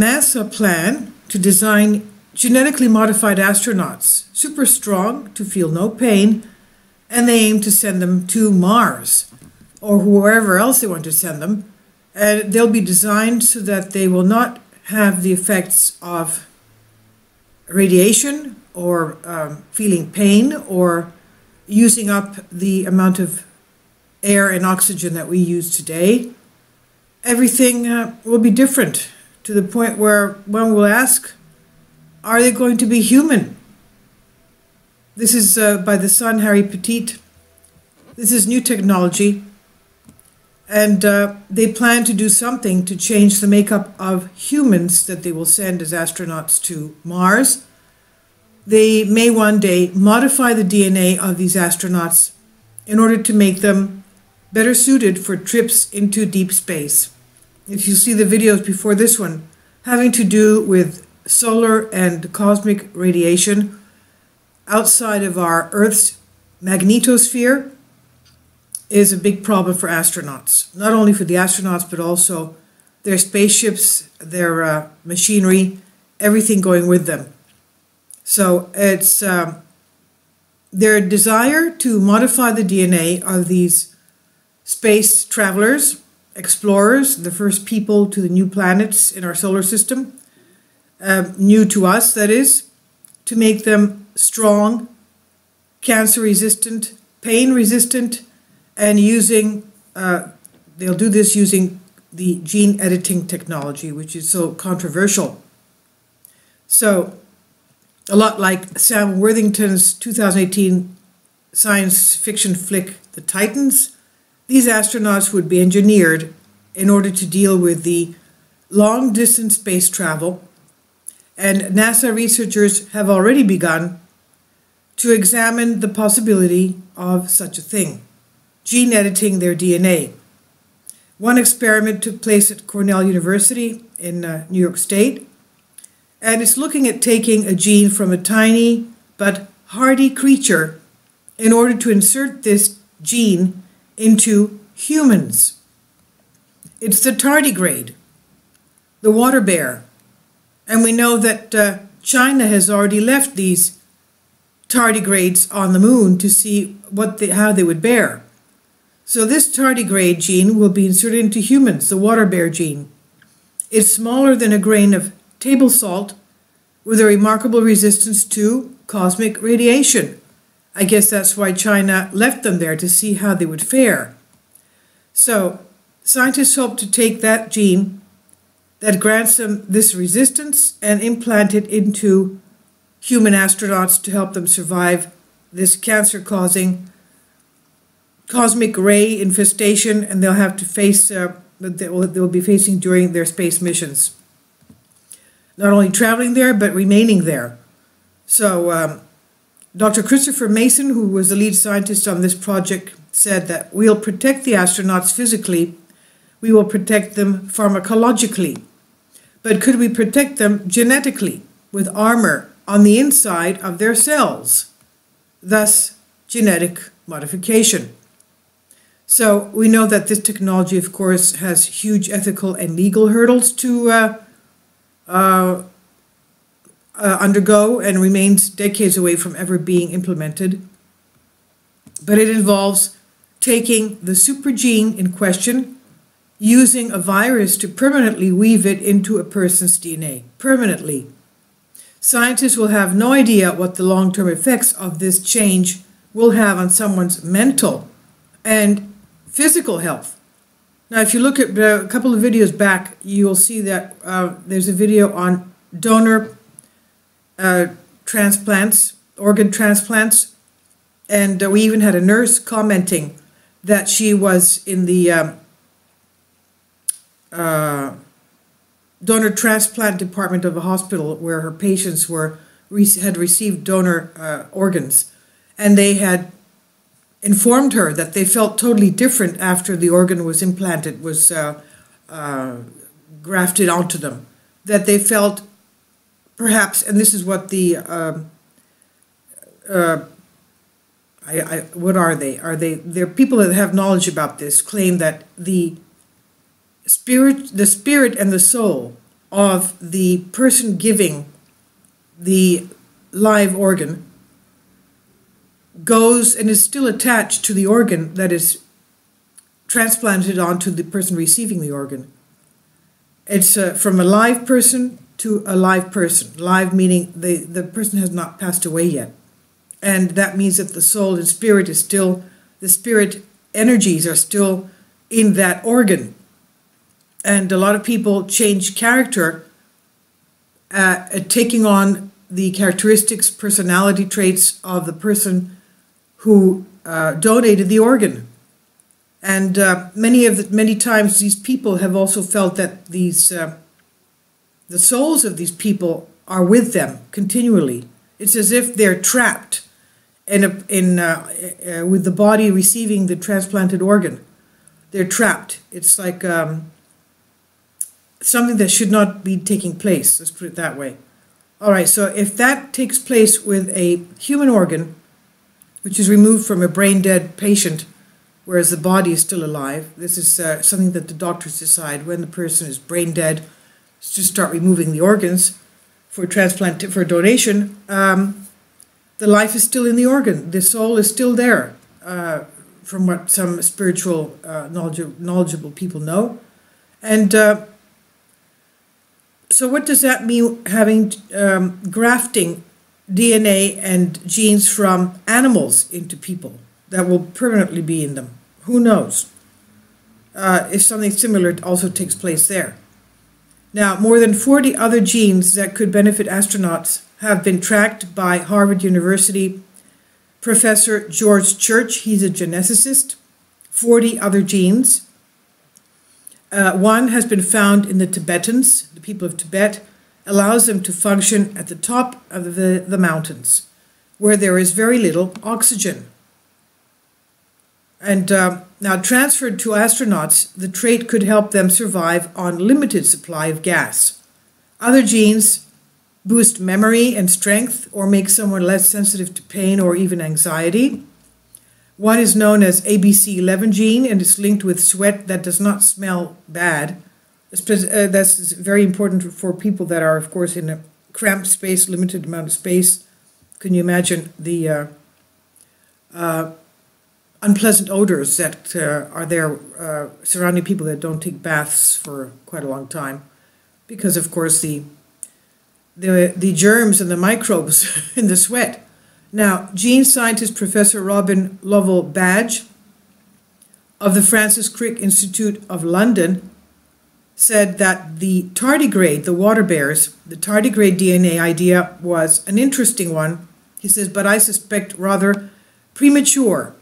NASA plan to design genetically modified astronauts, super strong to feel no pain, and they aim to send them to Mars or wherever else they want to send them. And they'll be designed so that they will not have the effects of radiation or feeling pain or using up the amount of air and oxygen that we use today. Everything will be different to the point where one will ask, are they going to be human? This is by the son Harry Petit. This is new technology. And they plan to do something to change the makeup of humans that they will send as astronauts to Mars. They may one day modify the DNA of these astronauts in order to make them better suited for trips into deep space. If you see the videos before this one, having to do with solar and cosmic radiation outside of our Earth's magnetosphere is a big problem for astronauts. Not only for the astronauts, but also their spaceships, their machinery, everything going with them. So it's their desire to modify the DNA of these space travelers, explorers, the first people to the new planets in our solar system, new to us, that is, to make them strong, cancer-resistant, pain-resistant, and using, they'll do this using the gene editing technology, which is so controversial. So, a lot like Sam Worthington's 2018 science fiction flick, The Titans, these astronauts would be engineered in order to deal with the long-distance space travel, and NASA researchers have already begun to examine the possibility of such a thing, gene editing their DNA. One experiment took place at Cornell University in New York State, and it's looking at taking a gene from a tiny but hardy creature in order to insert this gene into humans. It's the tardigrade, the water bear. And we know that China has already left these tardigrades on the moon to see how they would bear. So this tardigrade gene will be inserted into humans, the water bear gene. It's smaller than a grain of table salt with a remarkable resistance to cosmic radiation. I guess that's why China left them there, to see how they would fare. So scientists hope to take that gene that grants them this resistance and implant it into human astronauts to help them survive this cancer-causing cosmic ray infestation, and they'll have to face they'll be facing during their space missions. Not only traveling there, but remaining there. So Dr. Christopher Mason, who was the lead scientist on this project, said that we'll protect the astronauts physically, we will protect them pharmacologically. But could we protect them genetically with armor on the inside of their cells? Thus, genetic modification. So we know that this technology, of course, has huge ethical and legal hurdles to undergo and remains decades away from ever being implemented. But it involves taking the super gene in question, using a virus to permanently weave it into a person's DNA, permanently. Scientists will have no idea what the long-term effects of this change will have on someone's mental and physical health. Now, if you look at a couple of videos back, you'll see that there's a video on donor transplants, organ transplants, and we even had a nurse commenting that she was in the donor transplant department of a hospital where her patients had received donor organs, and they had informed her that they felt totally different after the organ was implanted, was grafted onto them, that they felt perhaps, and this is what the what are they? They're people that have knowledge about this, claim that the spirit and the soul of the person giving the live organ goes and is still attached to the organ that is transplanted onto the person receiving the organ. It's from a live person to a live person. Live meaning the person has not passed away yet. And that means that the soul and spirit is still, the spirit energies are still in that organ. And a lot of people change character, taking on the characteristics, personality traits of the person who donated the organ. And many times these people have also felt that these the souls of these people are with them continually. It's as if they're trapped with the body receiving the transplanted organ. They're trapped. It's like something that should not be taking place. Let's put it that way. All right. So if that takes place with a human organ, which is removed from a brain-dead patient, whereas the body is still alive. This is something that the doctors decide when the person is brain-dead to start removing the organs for transplant, for donation. The life is still in the organ. The soul is still there, from what some spiritual knowledgeable people know. And so what does that mean, having grafting DNA and genes from animals into people that will permanently be in them? Who knows? If something similar also takes place there. Now, more than 40 other genes that could benefit astronauts have been tracked by Harvard University Professor George Church. He's a geneticist. 40 other genes. One has been found in the Tibetans, the people of Tibet, allows them to function at the top of the mountains, where there is very little oxygen. And now transferred to astronauts, the trait could help them survive on limited supply of gas. Other genes boost memory and strength or make someone less sensitive to pain or even anxiety. One is known as ABC11 gene and is linked with sweat that does not smell bad. That's very important for people that are, of course, in a cramped space, limited amount of space. Can you imagine the unpleasant odors that are there surrounding people that don't take baths for quite a long time? Because, of course, the germs and the microbes in the sweat. Now, gene scientist Professor Robin Lovell-Badge of the Francis Crick Institute of London said that the tardigrade, the water bears, the tardigrade DNA idea was an interesting one. He says, but I suspect rather premature.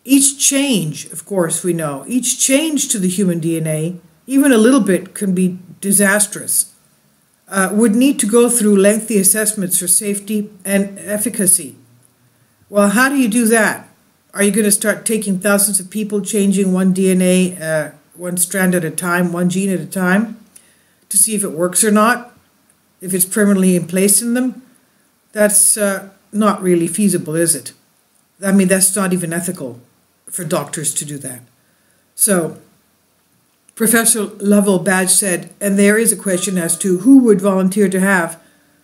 Each change, of course, we know, each change to the human DNA, even a little bit, can be disastrous. Would need to go through lengthy assessments for safety and efficacy. Well, how do you do that? Are you going to start taking thousands of people, changing one DNA, one strand at a time, one gene at a time, to see if it works or not, if it's permanently in place in them? That's not really feasible, is it? I mean, that's not even ethical for doctors to do that. So, Professor Lovell-Badge said, and there is a question as to who would volunteer to have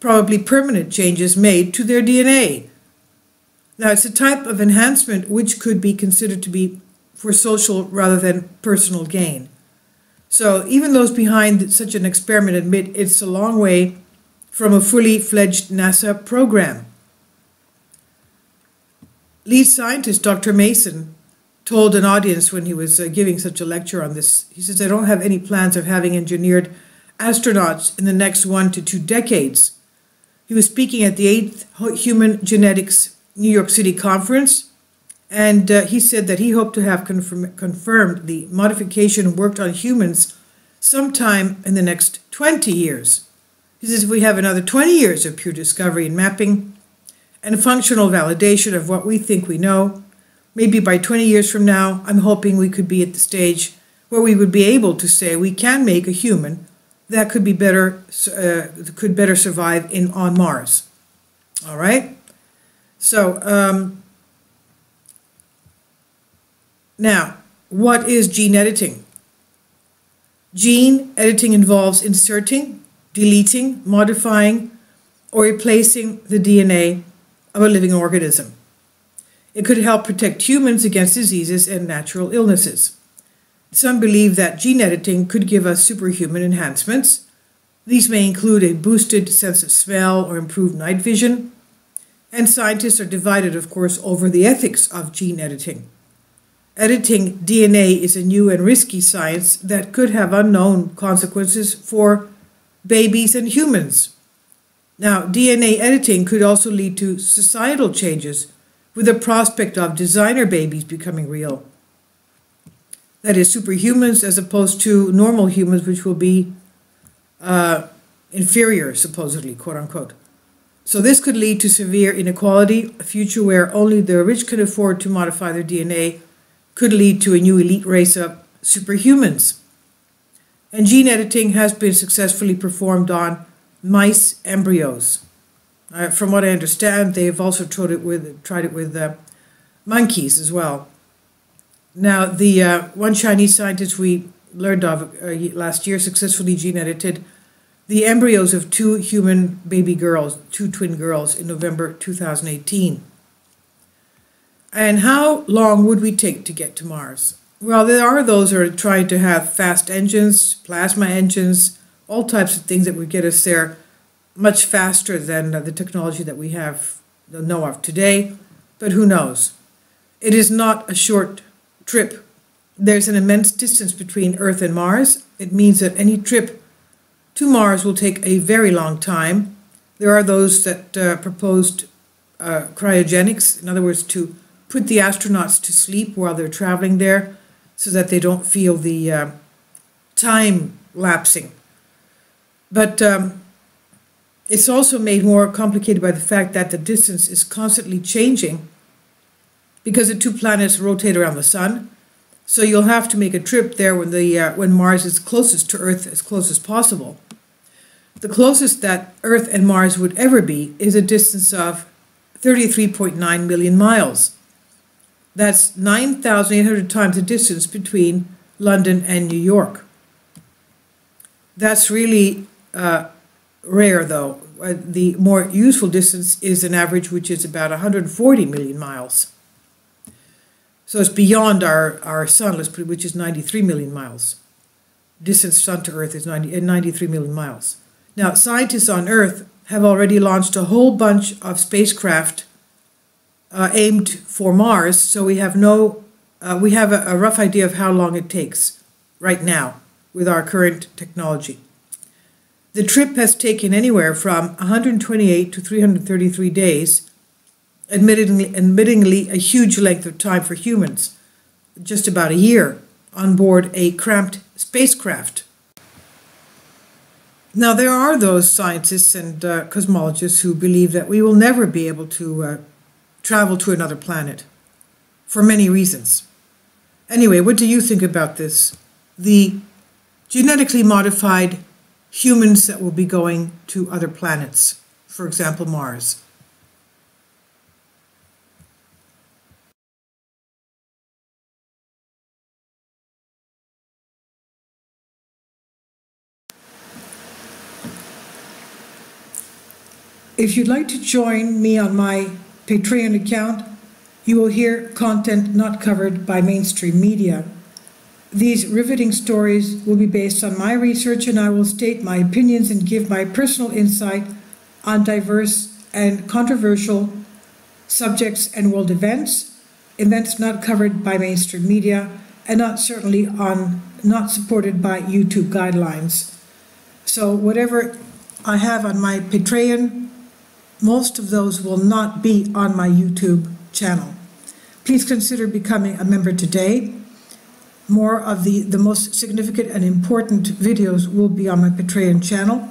probably permanent changes made to their DNA. Now, it's a type of enhancement which could be considered to be for social rather than personal gain. So even those behind such an experiment admit it's a long way from a fully fledged NASA program. Lead scientist Dr. Mason told an audience when he was giving such a lecture on this, he says, I don't have any plans of having engineered astronauts in the next 1 to 2 decades. He was speaking at the 8th Human Genetics New York City conference, and he said that he hoped to have confirmed the modification worked on humans sometime in the next 20 years. He says if we have another 20 years of pure discovery and mapping and functional validation of what we think we know, maybe by 20 years from now, I'm hoping we could be at the stage where we would be able to say we can make a human that could be better, could better survive on Mars. All right. So now, what is gene editing? Gene editing involves inserting, deleting, modifying, or replacing the DNA of a living organism. It could help protect humans against diseases and natural illnesses. Some believe that gene editing could give us superhuman enhancements. These may include a boosted sense of smell or improved night vision. And scientists are divided, of course, over the ethics of gene editing. Editing DNA is a new and risky science that could have unknown consequences for babies and humans. Now, DNA editing could also lead to societal changes, with the prospect of designer babies becoming real. That is, superhumans as opposed to normal humans, which will be inferior, supposedly, quote unquote. So this could lead to severe inequality, a future where only the rich can afford to modify their DNA, could lead to a new elite race of superhumans. And gene editing has been successfully performed on mice embryos. From what I understand, they've also tried it with monkeys as well. Now, the one Chinese scientist we learned of last year successfully gene edited the embryos of two human baby girls, two twin girls, in November 2018. And how long would we take to get to Mars? Well, there are those who are trying to have fast engines, plasma engines, all types of things that would get us there much faster than the technology that we know of today, but who knows? It is not a short trip. There's an immense distance between Earth and Mars. It means that any trip to Mars will take a very long time. There are those that proposed cryogenics, in other words, to put the astronauts to sleep while they're traveling there so that they don't feel the time lapsing. But it's also made more complicated by the fact that the distance is constantly changing because the two planets rotate around the sun. So you'll have to make a trip there when Mars is closest to Earth, as close as possible. The closest that Earth and Mars would ever be is a distance of 33.9 million miles. That's 9,800 times the distance between London and New York. That's really rare, though. The more useful distance is an average which is about 140 million miles. So it's beyond our sun, which is 93 million miles. Distance sun to Earth is 93 million miles. Now, scientists on Earth have already launched a whole bunch of spacecraft aimed for Mars, so we have a rough idea of how long it takes right now with our current technology. The trip has taken anywhere from 128 to 333 days, admittingly a huge length of time for humans, just about a year, on board a cramped spacecraft. Now, there are those scientists and cosmologists who believe that we will never be able to travel to another planet, for many reasons. Anyway, what do you think about this? The genetically modified humans that will be going to other planets, for example, Mars. If you'd like to join me on my Patreon account, you will hear content not covered by mainstream media. These riveting stories will be based on my research, and I will state my opinions and give my personal insight on diverse and controversial subjects and world events not covered by mainstream media, and not supported by YouTube guidelines. So whatever I have on my Patreon, most of those will not be on my YouTube channel. Please consider becoming a member today. More of the most significant and important videos will be on my Patreon channel.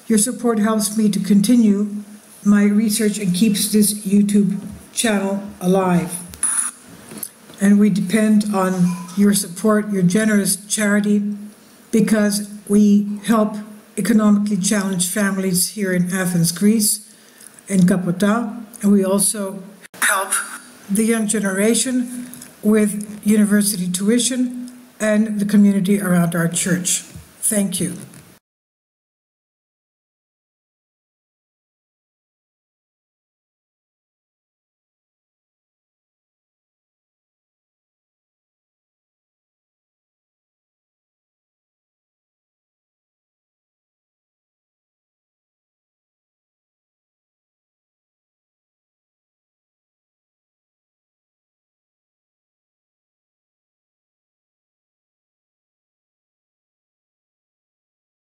Your support helps me to continue my research and keeps this YouTube channel alive. And we depend on your support, your generous charity, because we help economically challenged families here in Athens, Greece, in Kapota, and we also help the young generation with university tuition and the community around our church. Thank you.